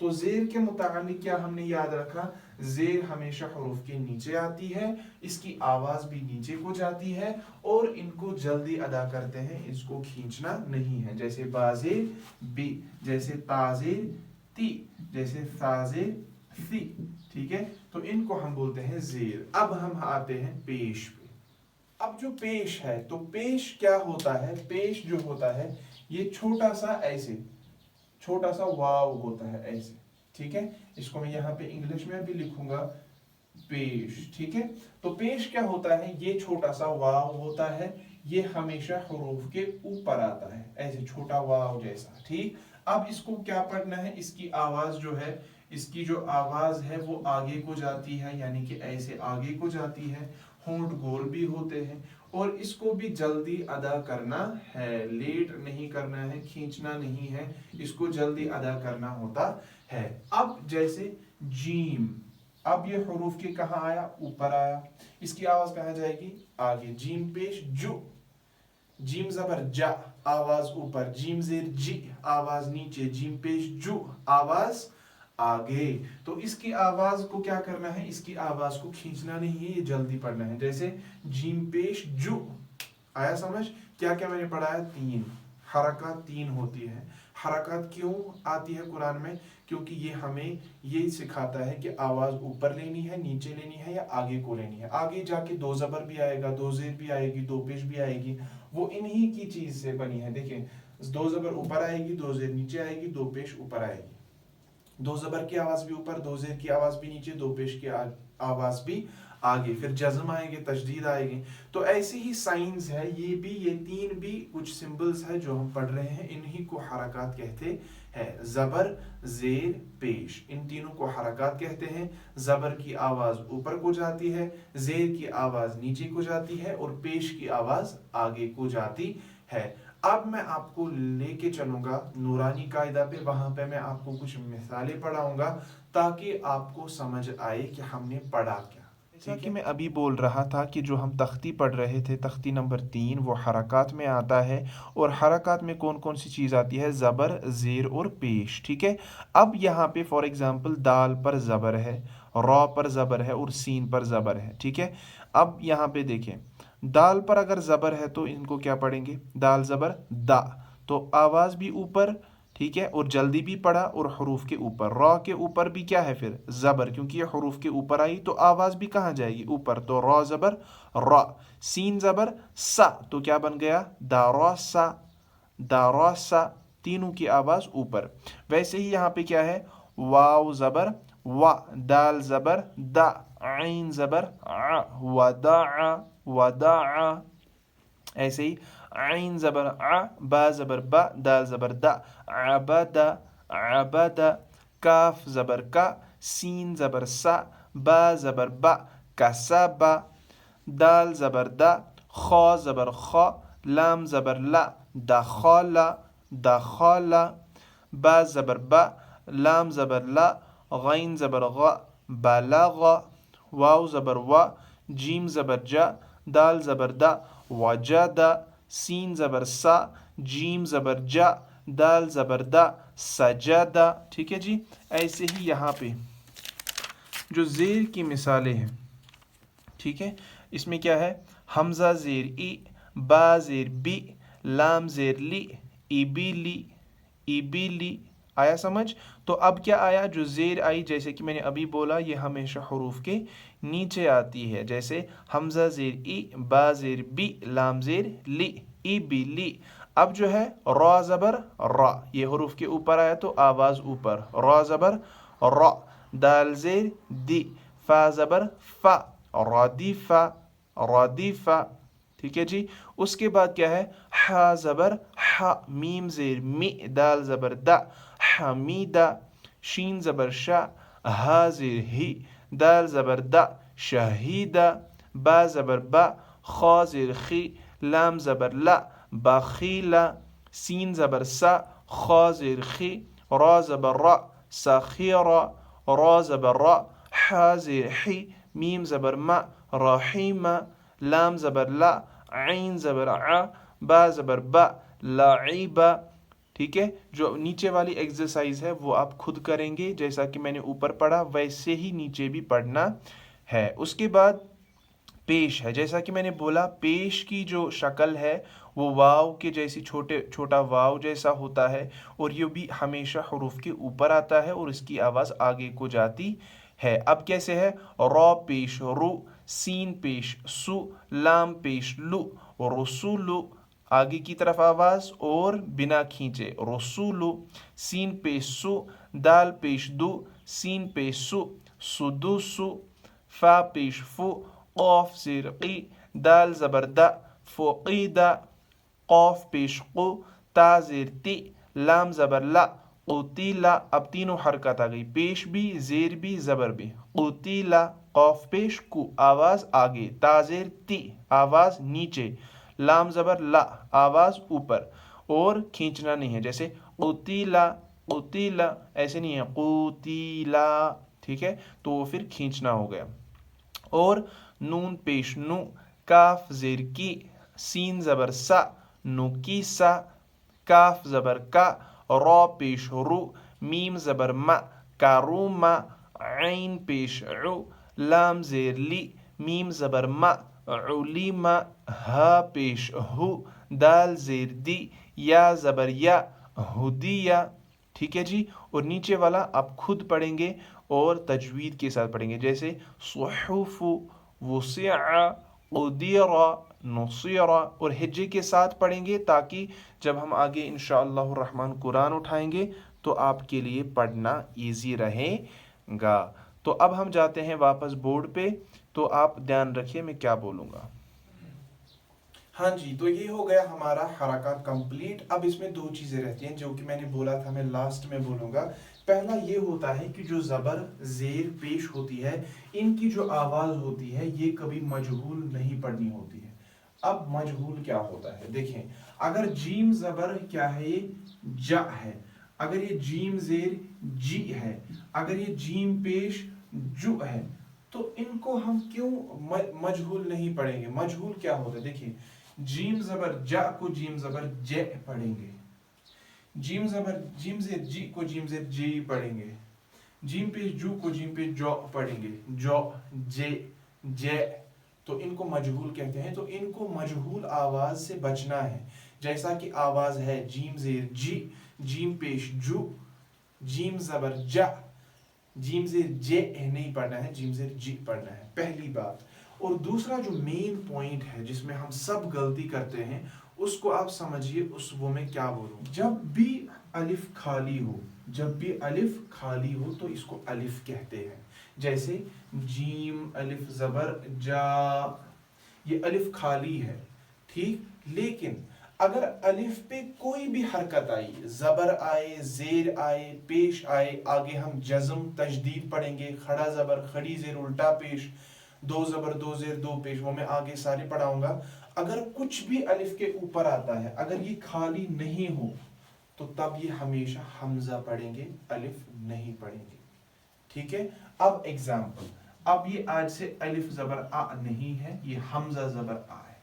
تو زیر کے متعلق کیا ہم نے یاد رکھا؟ زیر ہمیشہ حروف کے نیچے آتی ہے، اس کی آواز بھی نیچے کو جاتی ہے اور ان کو جلدی ادا کرتے ہیں، اس کو کھینچنا نہیں ہے، جیسے بازیر بی، جیسے تازیر تی، جیسے تازیر ثی، ٹھیک ہے؟ تو ان کو ہم بولتے ہیں زیر۔ اب ہم آتے ہیں پیش پہ۔ اب جو پیش ہے تو پیش کیا ہوتا ہے؟ پیش جو ہوتا ہے یہ چھوٹا سا ایسے، چھوٹا سا واو ہوتا ہے ایسے، ٹھیک ہے؟ اس کو میں یہاں پہ انگلش میں بھی لکھوں گا پیش، ٹھیک ہے؟ تو پیش کیا ہوتا ہے؟ یہ چھوٹا سا واو ہوتا ہے، یہ ہمیشہ حروف کے اوپر آتا ہے ایسے چھوٹا واو جیسا، ٹھیک؟ اب اس کو کیا پڑھنا ہے؟ اس کی آواز جو ہے، اس کی جو آواز ہے وہ آگے کو جاتی ہے، یعنی کہ ایسے آگے کو جاتی ہے، ہونٹ گول بھی ہوتے ہیں، اور اس کو بھی جلدی ادا کرنا ہے، لیٹ نہیں کرنا ہے، کھینچنا نہیں ہے، اس کو جلدی ادا کرنا ہوتا ہے۔ اب جیسے جیم، اب یہ حروف کے کہاں آیا؟ اوپر آیا، اس کی آواز کہاں جائے گی؟ آگے۔ جیم پیش جو، جیم زبر جا، آواز اوپر، جیم زیر جی، آواز نیچے، جیم پیش جو، آواز آگے۔ تو اس کی آواز کو کیا کرنا ہے؟ اس کی آواز کو کھینچنا نہیں ہے، یہ جلدی پڑھنا ہے، جیسے جیم پیش جو۔ آیا سمجھ؟ کیا کیا میں نے پڑھا ہے؟ 3 حرکات، 3 ہوتی ہے۔ حرکات کیوں آتی ہے قرآن میں؟ کیونکہ یہ ہمیں یہ سکھاتا ہے کہ آواز اوپر لینی ہے، نیچے لینی ہے یا آگے کو لینی ہے۔ آگے جا کے 2 زبر بھی آئے گا، 2 زیر بھی آئے گی، 2 پیش بھی آئے گی، وہ انہی کی چیز سے بنی ہے۔ دیکھیں 2 زبر اوپر آئے گی، 2 زیر نیچے آئے گی، 2 پیش اوپر آئے گی، 2 زبر کی آواز بھی اوپر، 2 زیر کی آواز بھی نیچے، 2 پیش کی آواز بھی آگے، پھر جزم آئے گی، تشدید آئے گی۔ تو ایسی ہی سائنز ہے، یہ 3 بھی کچھ سمبلز ہے جو ہم پڑھ رہے ہیں، انہی کو حرکات کہتے ہیں۔ زبر، زیر، پیش، ان تینوں کو حرکات کہتے ہیں۔ زبر کی آواز اوپر کو جاتی ہے، زیر کی آواز نیچے کو جاتی ہے، اور پیش کی آواز آگے کو جاتی ہے۔ اب میں آپ کو لے کے چلوں گا نورانی قاعدہ پہ، وہاں پہ میں آپ کو کچھ مثالیں پڑھاؤں گا تاکہ آپ کو سمجھ آئے کہ ہم نے پڑھا کیا۔ جیسا کہ میں ابھی بول رہا تھا کہ جو ہم تختی پڑھ رہے تھے، تختی نمبر 3، وہ حرکات میں آتا ہے، اور حرکات میں کون کون سی چیز آتی ہے؟ زبر، زیر اور پیش، ٹھیک ہے؟ اب یہاں پہ فار ایگزامپل دال پر زبر ہے، را پر زبر ہے اور سین پر زبر ہے، ٹھیک ہے؟ اب یہاں پہ دیکھیں دال پر اگر زبر ہے تو ان کو کیا پڑھیں گے؟ دال زبر دا، تو آواز بھی اوپر، ٹھیک ہے، اور جلدی بھی پڑھا اور حروف کے اوپر۔ را کے اوپر بھی کیا ہے پھر؟ زبر، کیونکہ یہ حروف کے اوپر آئی تو آواز بھی کہاں جائے گی؟ اوپر، تو را زبر را۔ سین زبر سا، تو کیا بن گیا؟ دا را سا، دا را سا، تینوں کی آواز اوپر۔ ویسے ہی یہاں پہ کیا ہے؟ واو زبر وا، دال زبر دا، عین زبر ع، وداع، وداع۔ ایسے ہی عین زبر ع، با زبر با، دال زبر دا، عبدا، عبدا۔ کاف زبر کا، سین زبر سا، با زبر با، کسبا۔ دال زبر دا، خا زبر خا، لام زبر لا، دخل، دخل۔ با زبر با، لام زبر لا، غین زبر غا، بلغ۔ واو زبر وا، جیم زبر جا، دال زبر دا، وجد۔ سین زبر سا، جیم زبر جا، دال زبر دا، سجد، ٹھیک ہے جی؟ ایسے ہی یہاں پہ جو زیر کی مثالیں ہیں، ٹھیک ہے، اس میں کیا ہے؟ حمزہ زیر ای، با زیر بی، لام زیر لی، ایبیلی، ایبیلی۔ آیا سمجھ؟ تو اب کیا آیا؟ جو زیر آئی، جیسے کہ میں نے ابھی بولا، یہ ہمیشہ حروف کے نیچے آتی ہے، جیسے حمزہ زیر ای، با زیر بی، لام زیر لی، ای بی لی۔ اب جو ہے را زبر را، یہ حروف کے اوپر آیا تو آواز اوپر، را زبر را، دال زیر دی، فا زبر فا، رادیفا، رادیفا، ٹھیک ہے جی؟ اس کے بعد کیا ہے؟ ح زبر ح، میم زیر می، دال زبر دا، حمیدہ۔ شین زبر شا، ہا زیر ہی، دال زبر دا، شہیدہ۔ با زبر با، خا زیر خی، لام زبر لا، بخیلہ۔ سین زبر سا، خا زیر خی، را زبر را، سخیرہ۔ را زبر را، حا زیر حی، میم زبر ما، رحیمہ۔ لام زبر لا، عین زبر ع، با زبر با، لعیبہ۔ ٹھیک ہے. جو نیچے والی ایکسرسائز ہے وہ آپ خود کریں گے، جیسا کہ میں نے اوپر پڑھا ویسے ہی نیچے بھی پڑھنا ہے. اس کے بعد پیش ہے. جیسا کہ میں نے بولا پیش کی جو شکل ہے وہ واو کے جیسی چھوٹا واو جیسا ہوتا ہے، اور یہ بھی ہمیشہ حروف کے اوپر آتا ہے اور اس کی آواز آگے کو جاتی ہے. اب کیسے ہے؟ را پیش رو، سین پیش سو، لام پیش لو، رسولو آگے کی طرف آواز اور بنا کھینچے رسولو. سین پیش سو، دال پیش دو، سین پیش سو، سدوسو. فا پیش فو، قاف زیر قی، دال زبر دا، فوقیدا. قاف پیش قو، تا زیر تی، لام زبر لا، قوتیلا. اب تینوں حرکت آ گئی، پیش بھی، زیر بھی، زبر بھی. قوتیلا. قاف پیش کو، آواز آگے، تا زیر تی، آواز نیچے، لام زبر لا، آواز اوپر، اور کھینچنا نہیں ہے. جیسے قوتیلا، قوتیلا ایسے نہیں ہے قوتیلا، ٹھیک ہے، تو وہ پھر کھینچنا ہو گیا. اور نون پیش نو، کاف زیر کی، سین زبر سا، نو کی سا. کاف زبر کا، را پیش رو، میم زبر ما، کاروما. عین پیش عو، لام زیر لی، میم زبر ما، علیما. ہا پیش ہو، دال زیر دی، یا زبر یا، ہدیہ. ٹھیک ہے جی. اور نیچے والا آپ خود پڑھیں گے اور تجوید کے ساتھ پڑھیں گے، جیسے صحف، وسع، قدیر، نصیر، اور ہجے کے ساتھ پڑھیں گے تاکہ جب ہم آگے انشاءاللہ الرحمن قرآن اٹھائیں گے تو آپ کے لیے پڑھنا ایزی رہے گا. تو اب ہم جاتے ہیں واپس بورڈ پہ، تو آپ دھیان رکھیے میں کیا بولوں گا. ہاں جی، تو یہ ہو گیا ہمارا حرکات کمپلیٹ. اب اس میں دو چیزیں رہتی ہیں جو کہ میں نے بولا تھا میں لاسٹ میں بولوں گا. پہلا یہ ہوتا ہے کہ جو زبر زیر پیش ہوتی ہے ان کی جو آواز ہوتی ہے یہ کبھی مجہول نہیں پڑھنی ہوتی ہے. اب مجہول کیا ہوتا ہے؟ دیکھیں، اگر جیم زبر کیا ہے، یہ جا ہے، اگر یہ جیم زیر جی ہے، اگر یہ جیم پیش جو ہے، تو ان کو ہم کیوں مجہول نہیں پڑھیں گے؟ مجہول کیا ہوتا ہے؟ دیکھیں، جیم زبر جا کو جیم زبر جے پڑھیں گے، جیم زیر جی کو جیم زیر جی پڑھیں گے، جیم پیش جو کو جیم پیش جو پڑھیں گے، جو، جے، جے. تو ان کو مجہول کہتے ہیں. تو ان کو مجہول آواز سے بچنا ہے. جیسا کہ آواز ہے جیم زیر جی، جیم پیش جو، جیم زبر جا، جیم زیر جے نہیں پڑھنا ہے، جیم زیر جی پڑھنا ہے. پہلی بات. اور دوسرا جو مین پوائنٹ ہے جس میں ہم سب غلطی کرتے ہیں اس کو آپ سمجھیے، اس وہ میں کیا بولوں. جب بھی الف خالی ہو، جب بھی الف خالی ہو تو اس کو الف کہتے ہیں. جیسے جیم الف زبر جا، یہ الف خالی ہے، ٹھیک. لیکن اگر الف پہ کوئی بھی حرکت آئی، زبر آئے، زیر آئے، پیش آئے، آگے ہم جزم تشدید پڑھیں گے، کھڑا زبر کھڑی زیر الٹا پیش، دو زبر دو زیر دو پیش، وہ میں آگے سارے پڑھاؤں گا. اگر کچھ بھی الف کے اوپر آتا ہے، اگر یہ خالی نہیں ہو تو تب یہ ہمیشہ حمزہ پڑھیں گے، الف نہیں پڑھیں گے. ٹھیک ہے. اب ایگزامپل، اب یہ آج سے الف زبر آ نہیں ہے، یہ حمزہ زبر آ ہے.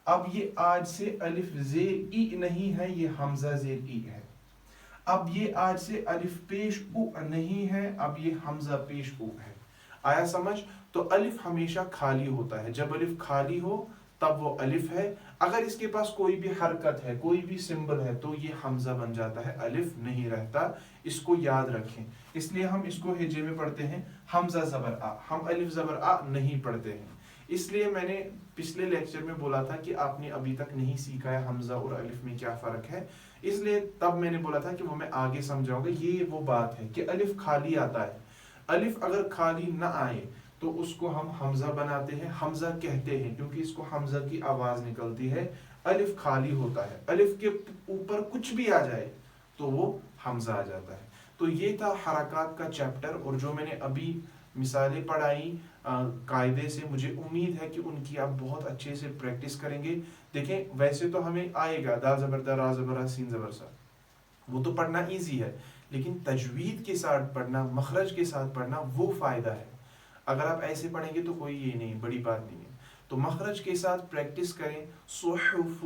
اب یہ آج سے الف زیر ای نہیں ہے، یہ حمزہ زیر ای ہے. اب یہ آج سے الف پیش او نہیں ہے، اب یہ حمزہ پیش او ہے. آیا سمجھ؟ تو الف ہمیشہ خالی ہوتا ہے. جب الف خالی ہو تب وہ الف ہے. اگر اس کے پاس کوئی بھی حرکت ہے، کوئی بھی سمبل ہے تو یہ حمزہ بن جاتا ہے، الف نہیں رہتا. اس کو یاد رکھیں. اس لیے ہم اس کو ہجے میں پڑھتے ہیں حمزہ زبر آ، ہم الف زبر آ نہیں پڑھتے ہیں. اس لیے میں نے پچھلے لیکچر میں بولا تھا کہ آپ نے ابھی تک نہیں سیکھا ہے حمزہ اور الف میں کیا فرق ہے. اس لیے تب میں نے بولا تھا کہ وہ میں آگے سمجھاؤں گا. یہ وہ بات ہے کہ الف خالی آتا ہے. الف اگر خالی نہ آئے تو اس کو ہم حمزہ بناتے ہیں، حمزہ کہتے ہیں کیونکہ اس کو حمزہ کی آواز نکلتی ہے. الف خالی ہوتا ہے، الف کے اوپر کچھ بھی آ جائے تو وہ حمزہ آ جاتا ہے. تو یہ تھا حرکات کا چیپٹر، اور جو میں نے ابھی مثالیں پڑھائی قاعدے سے، مجھے امید ہے کہ ان کی آپ بہت اچھے سے پریکٹس کریں گے. دیکھیں ویسے تو ہمیں آئے گا دا زبر دا، را زبر را، سین زبر سا، وہ تو پڑھنا ایزی ہے. لیکن تجوید کے ساتھ پڑھنا، مخرج کے ساتھ پڑھنا، وہ فائدہ ہے. اگر آپ ایسے پڑھیں گے تو کوئی یہ نہیں، بڑی بات نہیں ہے. تو مخرج کے ساتھ پریکٹس کریں. صحف،